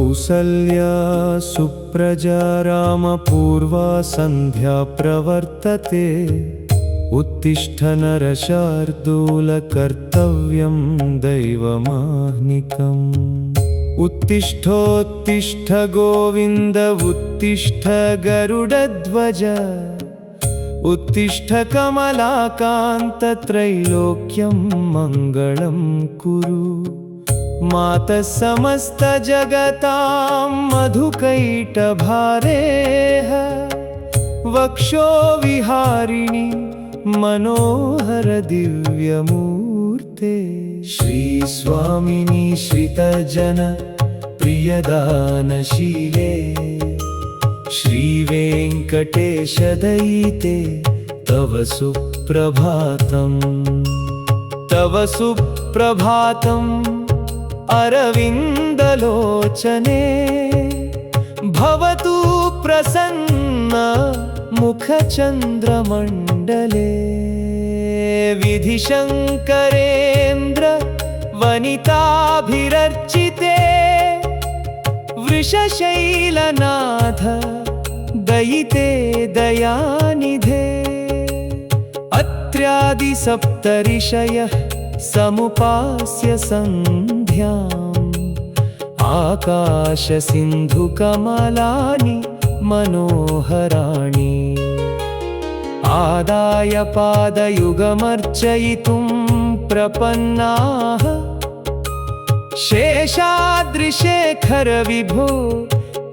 कौसल्या सुप्रजा रामपूर्वा सन्ध्या प्रवर्तते। उत्तिष्ठ नरशार्दूल कर्तव्यं दैवमाह्निकम्। उत्तिष्ठोत्तिष्ठ गोविन्द उत्तिष्ठ गरुडध्वज। उत्तिष्ठ कमलाकान्त त्रैलोक्यं मङ्गलं कुरु। मातः समस्त जगतां मधुकैटभारेः। वक्षो विहारिणि मनोहर दिव्यमूर्ते। श्री स्वामिनि श्रितजन प्रियदानशीले। श्री वेङ्कटेश दयिते तव सुप्रभातम्। तव सुप्रभातम् अरविन्दलोचने। भवतु प्रसन्न मुखचन्द्रमण्डले। विधिशङ्करेन्द्र वनिताभिरर्चिते। वृषशैलनाथ दयिते दयानिधे। अत्र्यादिसप्तऋषयः समुपास्य सन्ध्याम्। आकाशसिन्धुकमलानि मनोहराणि। आदाय पादयुगमर्चयितुं प्रपन्नाः। शेषाद्रिशेखर विभो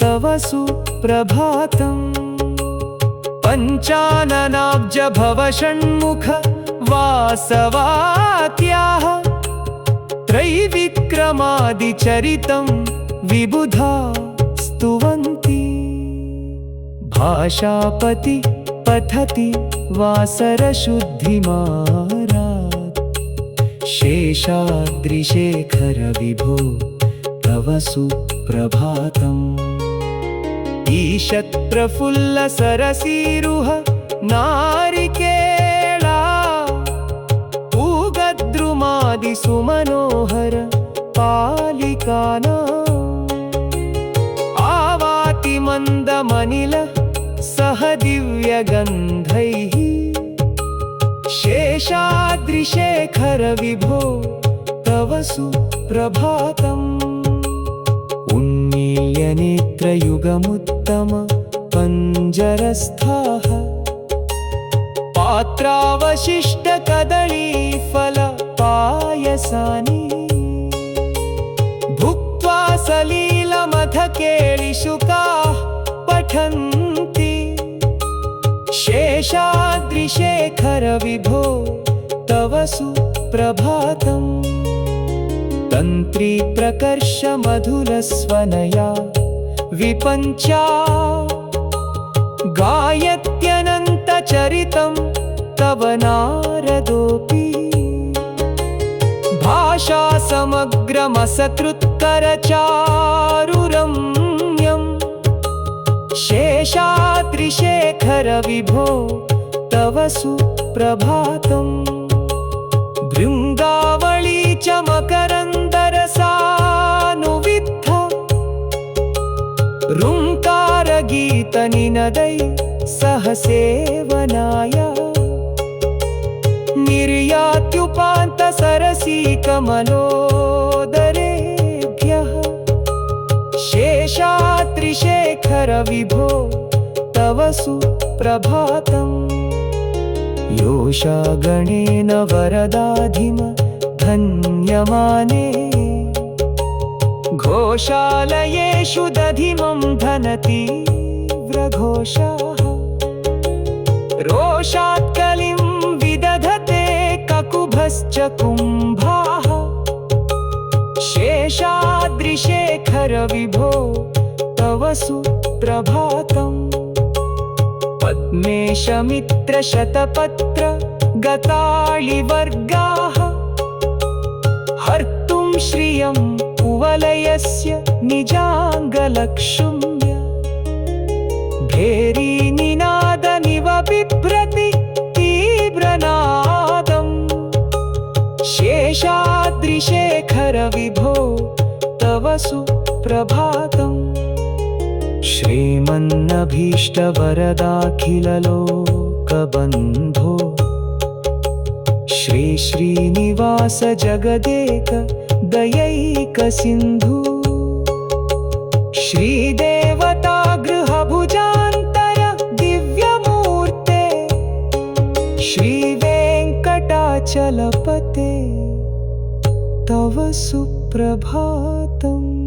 तव सुप्रभातम्। पञ्चाननाब्ज भव षण्मुख वासवात्याः। त्रैविक्रमादिचरितं विबुधा स्तुवन्ति। भाषापति पठति वासरशुद्धिमारात्। शेषाद्रिशेखर विभो तव सुप्रभातम्। ईषत्प्रफुल्लसरसीरुह नारिकेला। पूगद्रुमादिसुमनोहर पालिकानाम्। आवाति मन्दमनिल सह दिव्यगन्धैः। शेषाद्रिशेखर विभो तव सुप्रभातम्। उन्मील्यनेत्रयुगमुत्तम पञ्जरस्थाः। पात्रावशिष्टकदळीफलपायसानि। भुक्त्वा सलीलमथकेलिशुकाः पठन्ति। शेषाद्रिशेखर विभो तव सुप्रभातम्। तन्त्री प्रकर्ष मधुरस्वनया विपञ्चा। गायत्यनन्तचरितं तव नारदोऽपि। भाषा समग्रमसकृत्करचारुरम्यम्। शेषाद्रिशेखर विभो तव सुप्रभातम्। भृङ्गावळी च मकरन्दरसानुविद्ध। ऋङ्कारगीतनिनदै सह सेवनाय। निर्यात्युपान्तसरसीकमलोदरेभ्यः। शेषाद्रिशेखर विभो तव सुप्रभातम्। योषागणेन वरदाधिम धन्यमाने। घोषालयेषु दधिमं धनतीव्रघोषाः। रोषात्कलिं विदधते ककुभश्च कुम्भाः। शेषाद्रिशेखर विभो तव सुप्रभातम्। पद्मेशमित्रशतपत्र गताळिवर्गाः। हर्तुं श्रियं कुवलयस्य निजाङ्गलक्ष्म्य। भेरीनिनादमिव बिभ्रति तीव्रनादम्। शेषाद्रिशेखर विभो तव तव सुप्रभातम् श्रीमन्नभीष्टवरदाखिललोकबन्धो श्री श्रीनिवास जगदेक दयैकसिन्धु श्रीदेवता गृहभुजान्तर दिव्यमूर्ते श्रीवेङ्कटाचलपते तव सुप्रभातम्।